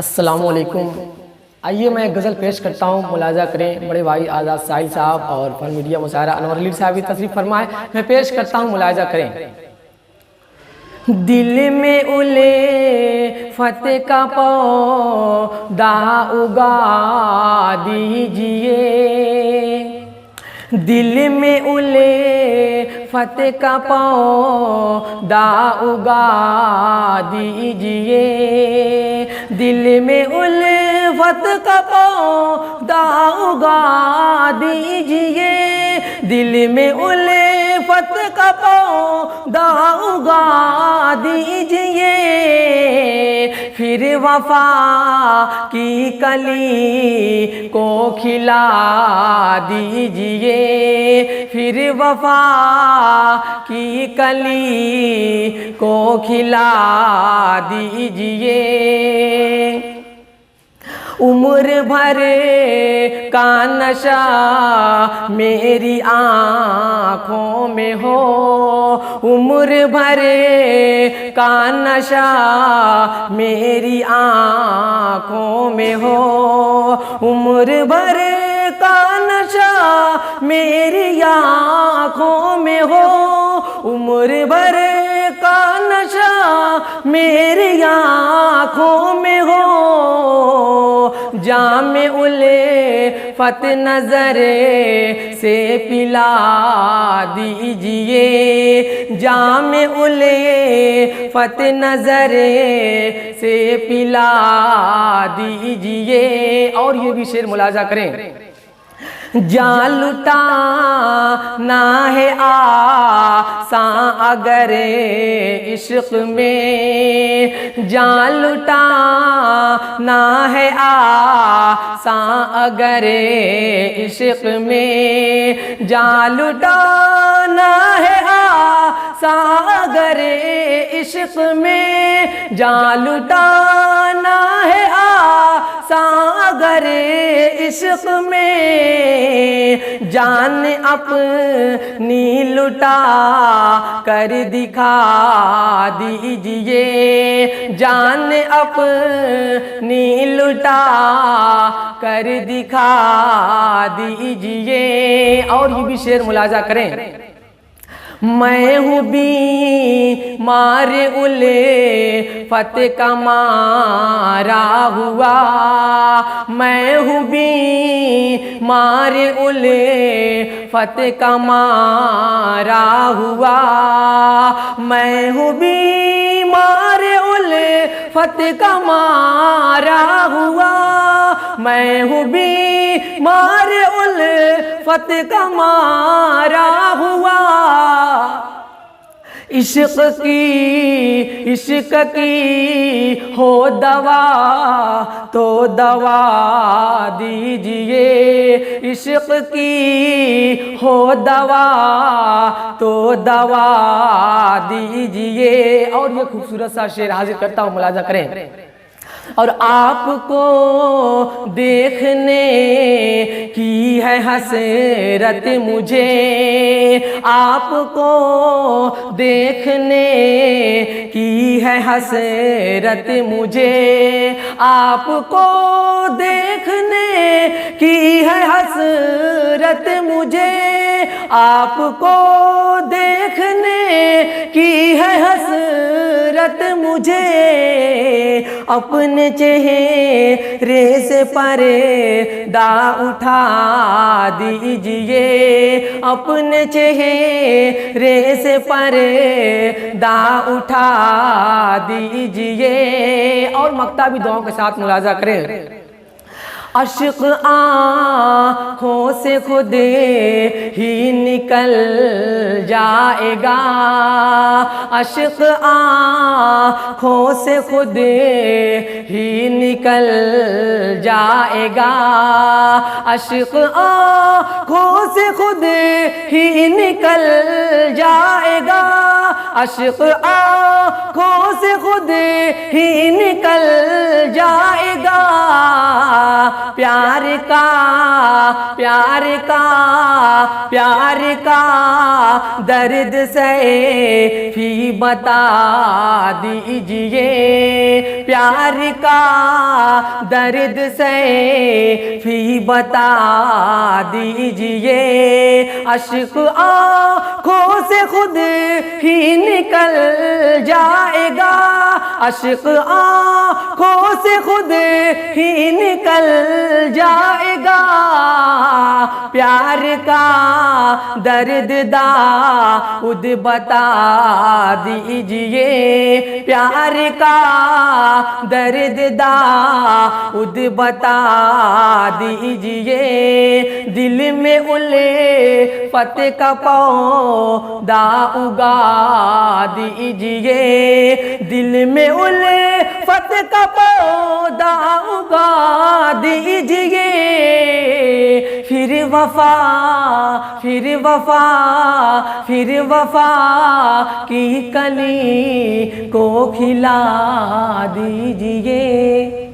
السلام علیکم۔ آئیے میں ایک غزل پیش کرتا ہوں، ملاحظہ کریں۔ بڑے بھائی آزاد ساحل صاحب اور فن میڈیا مشاہرہ انور علی صاحب بھی تشریف فرمائے، میں پیش کرتا ہوں، ملاحظہ کریں۔ دل میں الفت کا پودا اگا دیجئے، دل میں الفت کا پودا اگا دیجئے، دل میں الفت کا پودا اگا دیجئے، دل میں الفت کا پودا اگا دیجئے، پھر وفا کی کلی کو کھلا دیجئے، پھر وفا کی کلی کو کھلا دیجئے، عمر بھر کا نشہ میری آنکھوں میں ہو، عمر بھر کا نشہ میری آنکھوں میں ہو، عمر بھر کا نشہ میری آنکھوں میں ہو، عمر بھر کا نشہ میری آنکھوں میں ہو، جام الفت نظر سے پلا دیجئے، جام الفت نظر سے پلا دیجئے۔ اور یہ بھی شعر ملاحظہ کریں۔ جان لٹانا ہے آساں اگر عشق میں، جان لٹانا ہے آساں اگر عشق میں، جان لٹانا ہے آساں اگر عشق میں، جان لٹانا ہے آساں اگر عشق میں، جان اپنی لٹا کر دکھا دیجئے، جان اپنی لٹا کر دکھا دیجئے۔ اور یہ بھی شعر ملاحظہ کریں۔ میں ہوں بیمار الفت کا مارا ہوا، میں ہوں بیمار الفت کا مارا ہوا، میں ہوں بیمار الفت کا مارا ہوا، میں ہوں بیمار الفت کا مارا ہوا، عشق کی ہو دوا تو دوا دیجئے، عشق کی ہو دوا تو دوا دیجئے۔ اور یہ خوبصورت سا شعر حاضر کرتا ہوں، ملاحظہ کریں۔ اور آپ کو دیکھنے کی ہے حسرت مجھے، آپ کو دیکھنے کی ہے حسرت مجھے، آپ کو دیکھنے کی ہے حسرت مجھے، آپ کو دیکھنے کی ہے حسرت مجھے، اپنے چہرے سے پردہ اٹھا دیجئے، اپنے چہرے سے پردہ اٹھا دیجئے۔ اور مکتبی دعاؤں کے ساتھ ملاحظہ کریں۔ عشق آنکھوں سے خود ہی نکل جائے گا، عشق آنکھوں سے خود ہی نکل جائے گا، عشق آنکھوں سے خود ہی نکل جائے گا، عشق آنکھوں سے خود ہی نکل جائے گا، پیار کا پیار کا پیار کا درد سے بھی بتا دیجئے، پیار کا درد سے بھی بتا دیجئے، عشق آنکھوں سے خود ہی نکل جائے گا، عشق آنکھوں سے خود ہی نکل جائے گا، پیار کا درد داؤد بتا دیجئے، پیار کا درد داؤد بتا دیجئے، دل میں الفت کا پودا اگا دیجئے، دل میں الفت کا پودا اگا دیجئے، پھر وفا پھر وفا پھر وفا کی کلی کو کھلا دیجئے۔